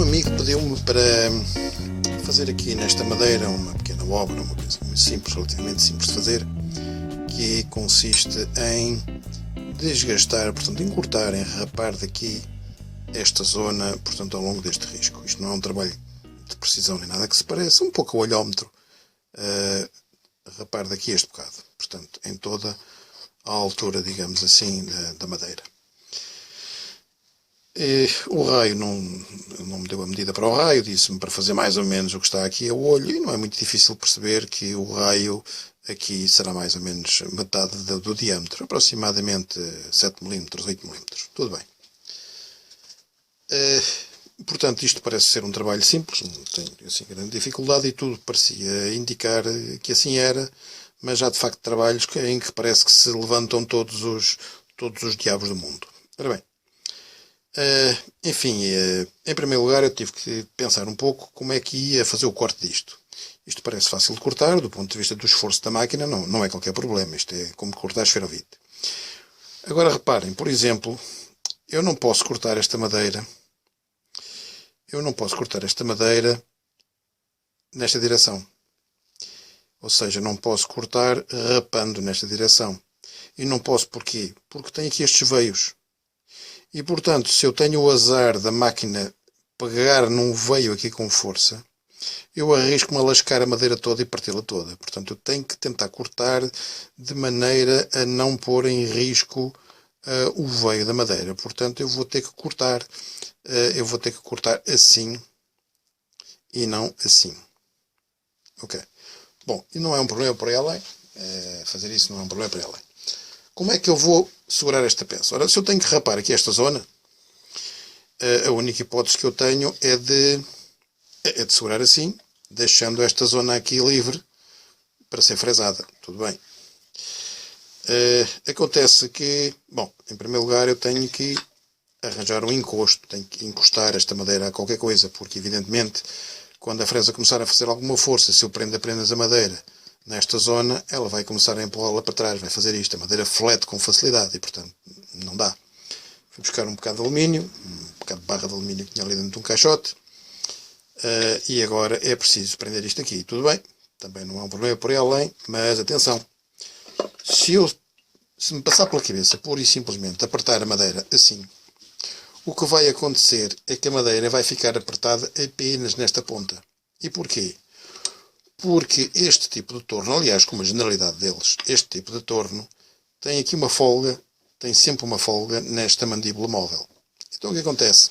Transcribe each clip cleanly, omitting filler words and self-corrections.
amigo pediu-me para fazer aqui nesta madeira uma pequena obra, uma coisa muito simples, relativamente simples de fazer, que consiste em desgastar, portanto encurtar, enrapar daqui esta zona, portanto ao longo deste risco. Isto não é um trabalho de precisão nem nada que se pareça, um pouco a olhómetro, rapar daqui este bocado, portanto em toda a altura, digamos assim, da madeira. O raio não me deu a medida para o raio, disse-me para fazer mais ou menos o que está aqui a olho, e não é muito difícil perceber que o raio aqui será mais ou menos metade do diâmetro, aproximadamente 7 mm, 8 mm. Tudo bem. Portanto, isto parece ser um trabalho simples, não tem assim grande dificuldade, e tudo parecia indicar que assim era, mas há de facto trabalhos em que parece que se levantam todos os diabos do mundo. Ora bem. Enfim, em primeiro lugar eu tive que pensar um pouco como é que ia fazer o corte disto. Isto parece fácil de cortar, do ponto de vista do esforço da máquina, não é qualquer problema. Isto é como cortar esferovite. Agora reparem, por exemplo, eu não posso cortar esta madeira. Nesta direção. Ou seja, não posso cortar rapando nesta direção. E não posso porquê? Porque tem aqui estes veios. E, portanto, se eu tenho o azar da máquina pegar num veio aqui com força, eu arrisco-me a lascar a madeira toda e parti-la toda. Portanto, eu tenho que tentar cortar de maneira a não pôr em risco o veio da madeira. Portanto, eu vou ter que cortar assim e não assim. Ok. Bom, e não é um problema para ela. Fazer isso não é um problema para ela. Como é que eu vou segurar esta peça? Ora, se eu tenho que rapar aqui esta zona, a única hipótese que eu tenho é de segurar assim, deixando esta zona aqui livre para ser fresada. Tudo bem. Acontece que, bom, em primeiro lugar eu tenho que arranjar um encosto, tenho que encostar esta madeira a qualquer coisa, porque evidentemente quando a fresa começar a fazer alguma força, se eu prendo apenas a madeira nesta zona, ela vai começar a empurrá-la para trás, vai fazer isto. A madeira flete com facilidade e, portanto, não dá. Fui buscar um bocado de alumínio, um bocado de barra de alumínio que tinha ali dentro de um caixote, e agora é preciso prender isto aqui. Tudo bem, também não é um problema por aí além, mas atenção, se me passar pela cabeça pura e simplesmente apertar a madeira assim, o que vai acontecer é que a madeira vai ficar apertada apenas nesta ponta. E porquê? Porque este tipo de torno, aliás, como a generalidade deles, este tipo de torno tem aqui uma folga, tem sempre uma folga nesta mandíbula móvel. Então o que acontece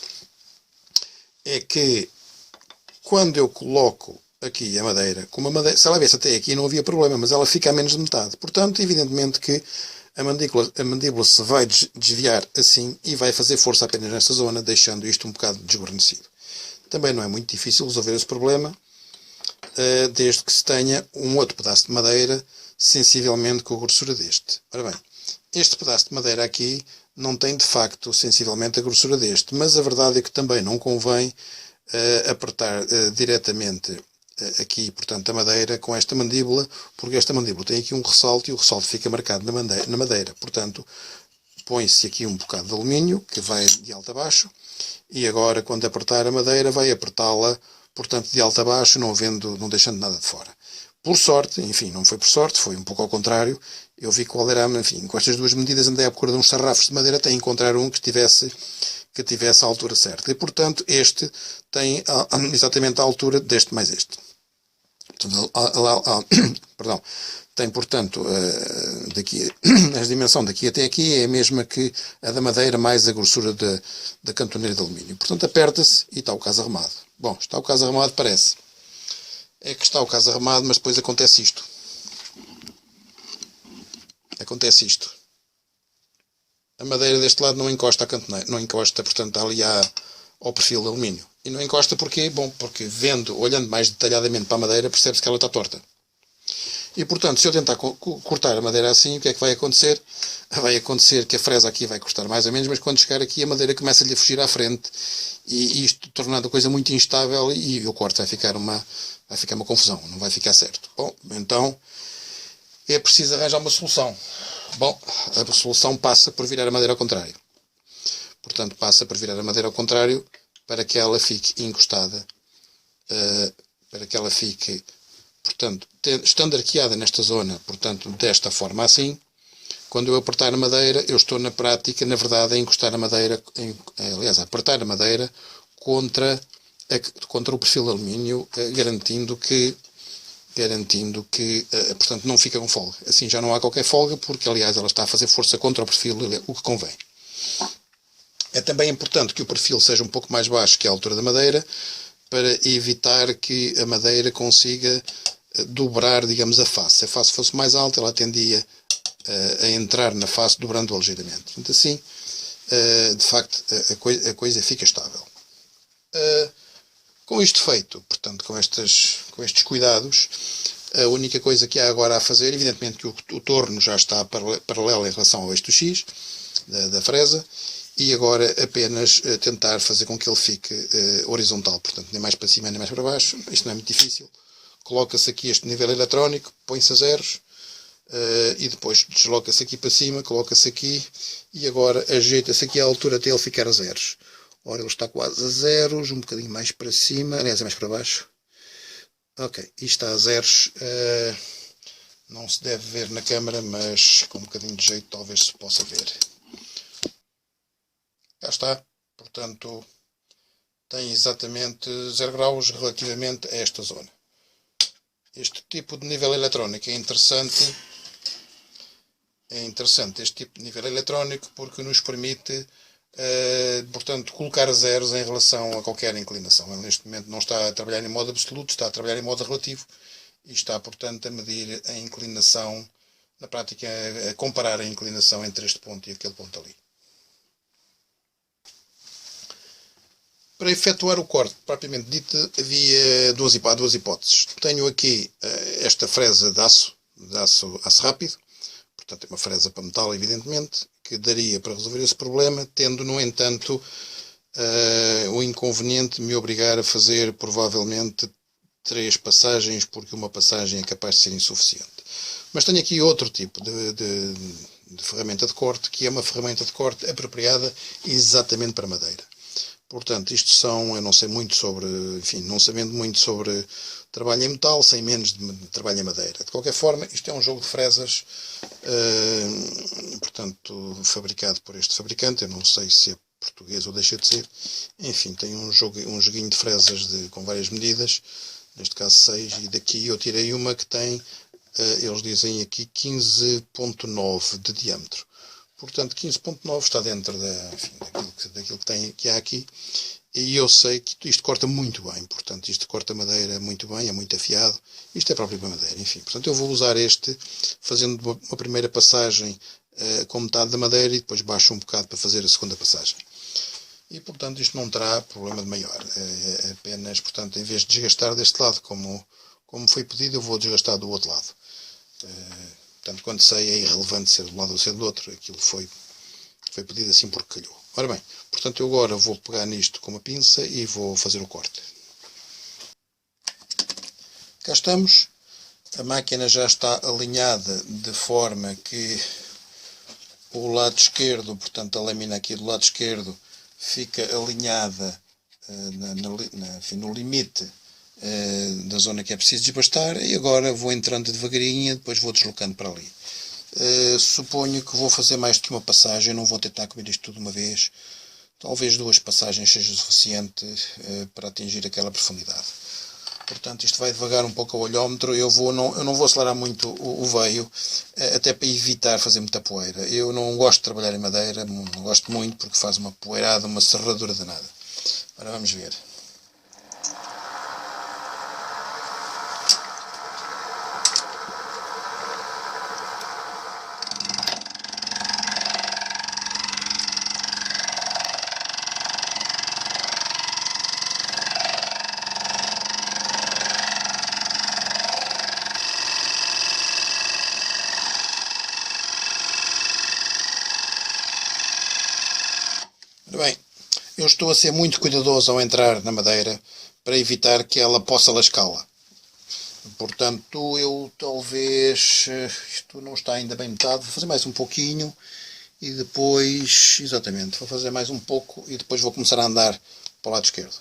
é que quando eu coloco aqui a madeira, como a madeira, se ela viesse até aqui não havia problema, mas ela fica a menos de metade. Portanto, evidentemente que a mandíbula se vai desviar assim e vai fazer força apenas nesta zona, deixando isto um bocado desguarnecido. Também não é muito difícil resolver esse problema, desde que se tenha um outro pedaço de madeira sensivelmente com a grossura deste. Ora bem, este pedaço de madeira aqui não tem de facto sensivelmente a grossura deste, mas a verdade é que também não convém apertar diretamente aqui, portanto, a madeira com esta mandíbula, porque esta mandíbula tem aqui um ressalto e o ressalto fica marcado na madeira. Portanto, põe-se aqui um bocado de alumínio que vai de alto a baixo e agora, quando apertar a madeira, vai apertá-la, portanto, de alto a baixo, não deixando nada de fora. Por sorte, enfim, não foi por sorte, foi um pouco ao contrário, eu vi qual era, enfim, com estas duas medidas andei à procura de uns sarrafos de madeira até encontrar um que tivesse a altura certa. E, portanto, este tem exatamente a altura deste mais este. Portanto, perdão, tem, portanto, a dimensão daqui até aqui é a mesma que a da madeira mais a grossura da cantoneira de alumínio. Portanto, aperta-se e está o caso arrumado. Bom, está o caso arrumado, parece. É que está o caso arrumado, mas depois acontece isto. A madeira deste lado não encosta à cantoneira, não encosta, portanto, ali ao perfil de alumínio. E não encosta porquê? Bom, porque olhando mais detalhadamente para a madeira, percebe-se que ela está torta. E, portanto, se eu tentar cortar a madeira assim, o que é que vai acontecer? Vai acontecer que a fresa aqui vai cortar mais ou menos, mas quando chegar aqui a madeira começa-lhe a fugir à frente, e isto tornando a coisa muito instável, e o corte vai ficar uma confusão, não vai ficar certo. Bom, então é preciso arranjar uma solução. Bom, a solução passa por virar a madeira ao contrário. Portanto, passa por virar a madeira ao contrário para que ela fique encostada, para que ela fique, portanto, estando arqueada nesta zona, portanto, desta forma assim, quando eu apertar a madeira, eu estou na prática, na verdade, a encostar a madeira, aliás, a apertar a madeira contra o perfil de alumínio, garantindo que, portanto, não fica com folga. Assim já não há qualquer folga, porque, aliás, ela está a fazer força contra o perfil, o que convém. É também importante que o perfil seja um pouco mais baixo que a altura da madeira, para evitar que a madeira consiga dobrar, digamos, a face. Se a face fosse mais alta, ela tendia a entrar na face, dobrando-a ligeiramente. Portanto, assim, de facto, a coisa fica estável. Com isto feito, portanto, com estes cuidados, a única coisa que há agora a fazer, evidentemente que o torno já está paralelo em relação ao eixo X da fresa, e agora apenas tentar fazer com que ele fique horizontal, portanto, nem mais para cima nem mais para baixo. Isto não é muito difícil. Coloca-se aqui este nível eletrónico, põe-se a zeros, e depois desloca-se aqui para cima, coloca-se aqui, e agora ajeita-se aqui à altura até ele ficar a zeros. Ora, ele está quase a zeros, um bocadinho mais para cima, aliás, é mais para baixo. Ok, e está a zeros. Não se deve ver na câmara, mas com um bocadinho de jeito talvez se possa ver. Cá está, portanto, tem exatamente 0 graus relativamente a esta zona. Este tipo de nível eletrónico é interessante. É interessante este tipo de nível eletrónico porque nos permite, portanto, colocar zeros em relação a qualquer inclinação. Ele neste momento não está a trabalhar em modo absoluto, está a trabalhar em modo relativo e está, portanto, a medir a inclinação, na prática, a comparar a inclinação entre este ponto e aquele ponto ali. Para efetuar o corte, propriamente dito, havia duas hipóteses. Tenho aqui esta fresa de aço rápido, portanto é uma fresa para metal, evidentemente, que daria para resolver esse problema, tendo, no entanto, o inconveniente de me obrigar a fazer, provavelmente, 3 passagens, porque uma passagem é capaz de ser insuficiente. Mas tenho aqui outro tipo de ferramenta de corte, que é uma ferramenta de corte apropriada exatamente para madeira. Portanto, isto eu não sei muito sobre, enfim, não sabendo muito sobre trabalho em metal, sei menos de trabalho em madeira. De qualquer forma, isto é um jogo de fresas, portanto, fabricado por este fabricante, eu não sei se é português ou deixa de ser. Enfim, tem um joguinho de fresas com várias medidas, neste caso 6, e daqui eu tirei uma que tem, eles dizem aqui 15,9 de diâmetro. Portanto, 15,9 está dentro daquilo que há aqui. E eu sei que isto corta muito bem. Portanto, isto corta madeira muito bem, é muito afiado. Isto é próprio para madeira, enfim. Portanto, eu vou usar este, fazendo uma primeira passagem com metade da madeira e depois baixo um bocado para fazer a segunda passagem. E, portanto, isto não terá problema de maior. É apenas, portanto, em vez de desgastar deste lado, como foi pedido, eu vou desgastar do outro lado. Portanto, quando sei, é irrelevante ser de um lado ou ser do outro. Aquilo foi pedido assim porque calhou. Ora bem, portanto, eu agora vou pegar nisto com uma pinça e vou fazer o corte. Cá estamos. A máquina já está alinhada de forma que o lado esquerdo, portanto, a lâmina aqui do lado esquerdo, fica alinhada no limite da zona que é preciso desbastar, e agora vou entrando devagarinho, depois vou deslocando para ali. Suponho que vou fazer mais do que uma passagem, não vou tentar comer isto tudo de uma vez. Talvez 2 passagens seja suficiente para atingir aquela profundidade. Portanto, isto vai devagar um pouco ao olhómetro. Eu não vou acelerar muito o veio, até para evitar fazer muita poeira. Eu não gosto de trabalhar em madeira, não gosto muito, porque faz uma poeirada, uma serradura danada. Agora vamos ver. Bem, eu estou a ser muito cuidadoso ao entrar na madeira para evitar que ela possa lascá-la. Portanto, eu talvez, isto não está ainda bem metade, vou fazer mais um pouquinho e depois, exatamente, vou fazer mais um pouco e depois vou começar a andar para o lado esquerdo.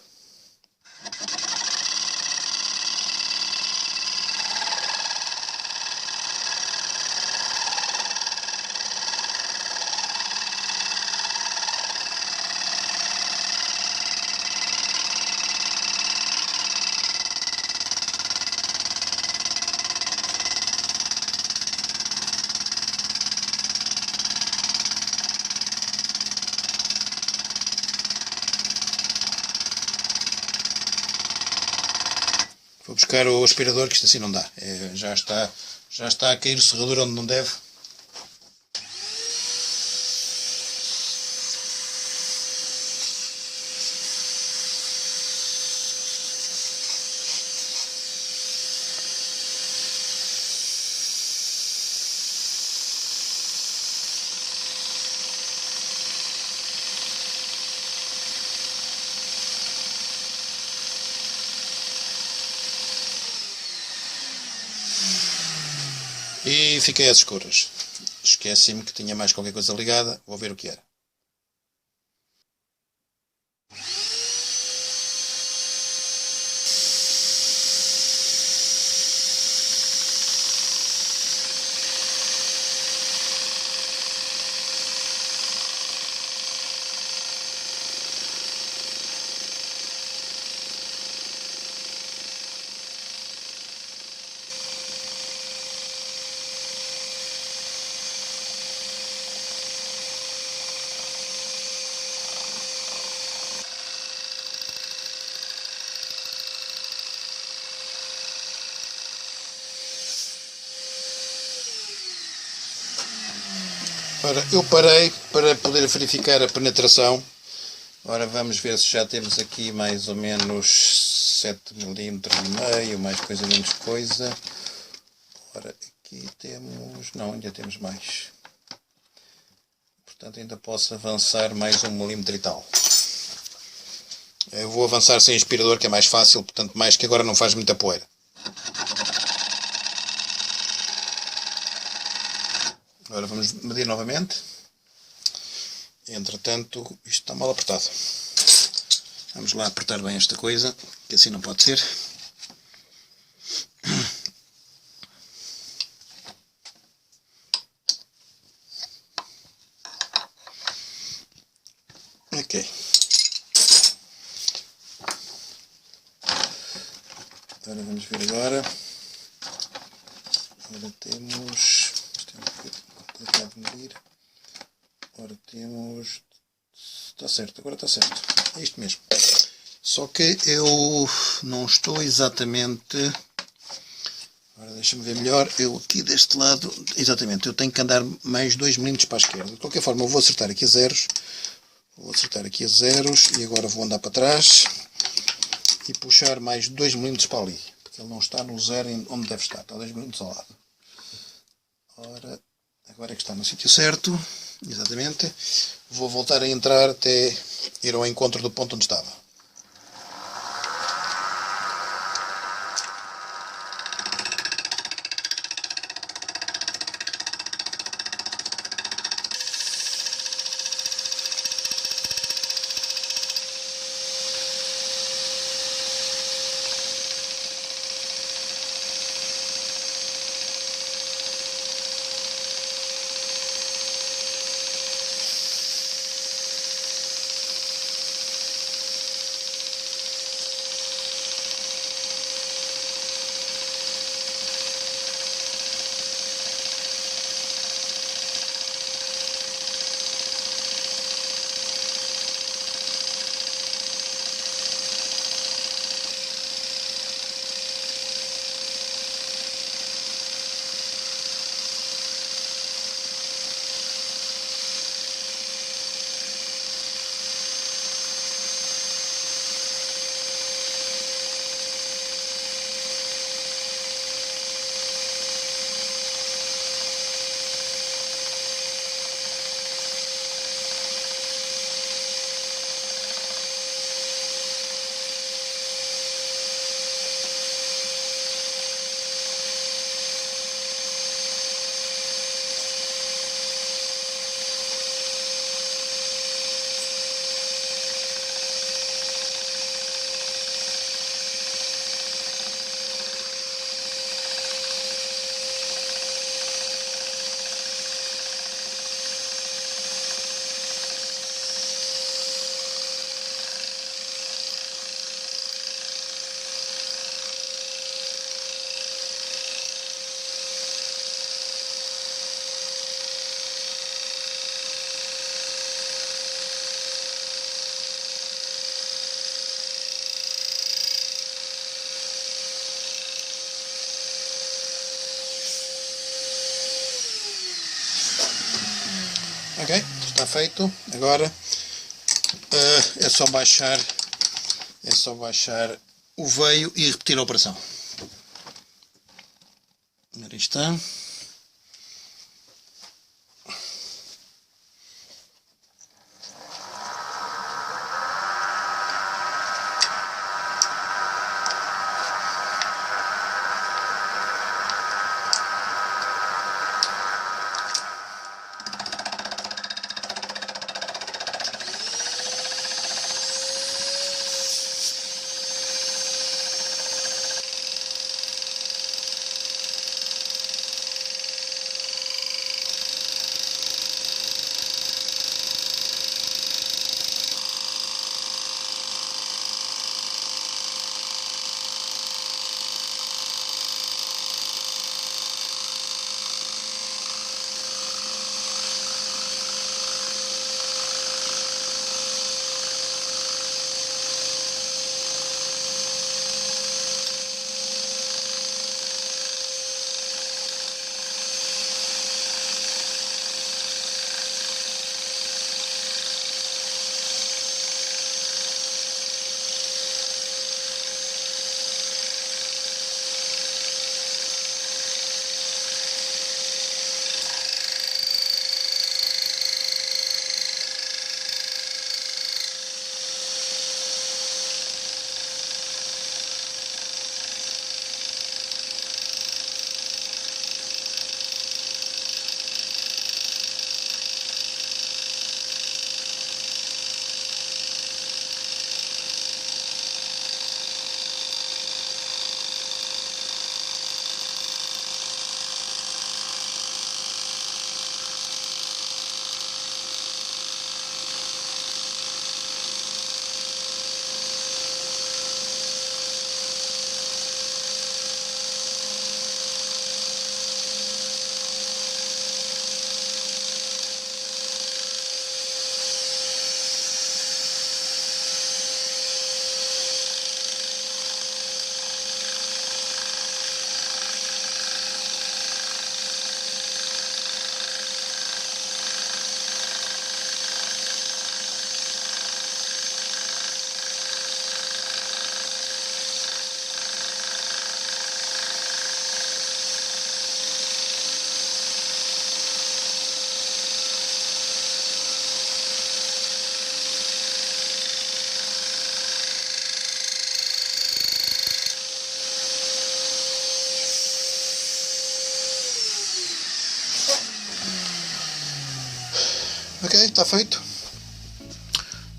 Vou buscar o aspirador, que isto assim não dá. Já está a cair o serrador onde não deve. E fiquei às escuras. Esqueci-me que tinha mais qualquer coisa ligada. Vou ver o que era. Ora, eu parei para poder verificar a penetração. Ora, vamos ver se já temos aqui mais ou menos 7,5 mm, mais coisa menos coisa. Ora, aqui temos... não, ainda temos mais. Portanto, ainda posso avançar mais 1 mm e tal. Eu vou avançar sem aspirador, que é mais fácil, portanto, mais que agora não faz muita poeira. Agora vamos medir novamente. Entretanto, isto está mal apertado. Vamos lá apertar bem esta coisa, que assim não pode ser. Ok. Agora vamos ver agora. Agora temos... isto é um bocadinho complicado de medir. Agora temos... está certo, agora está certo. É isto mesmo. Só que eu não estou exatamente... agora deixa-me ver melhor. Eu aqui deste lado... exatamente, eu tenho que andar mais 2 mm para a esquerda. De qualquer forma, eu vou acertar aqui a zeros. Vou acertar aqui a zeros e agora vou andar para trás e puxar mais 2 mm para ali. Porque ele não está no zero onde deve estar. Está 2 mm ao lado. Ora, agora é que está no sítio certo. Exatamente. Vou voltar a entrar até ir ao encontro do ponto onde estava. está feito. Agora é só baixar o veio e repetir a operação. Aí está. Ok, está feito.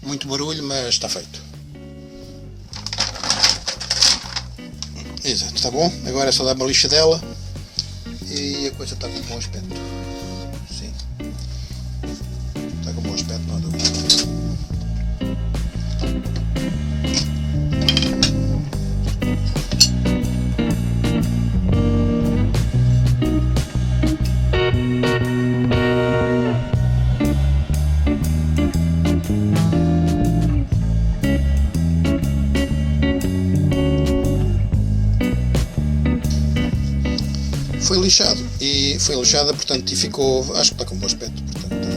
Muito barulho, mas está feito. Exato, está bom. Agora é só dar uma lixa dela e a coisa está com um bom aspecto. Sim. Está com um bom aspecto, não há dúvida. Foi lixado, portanto, e ficou, acho que está com um bom aspecto, portanto,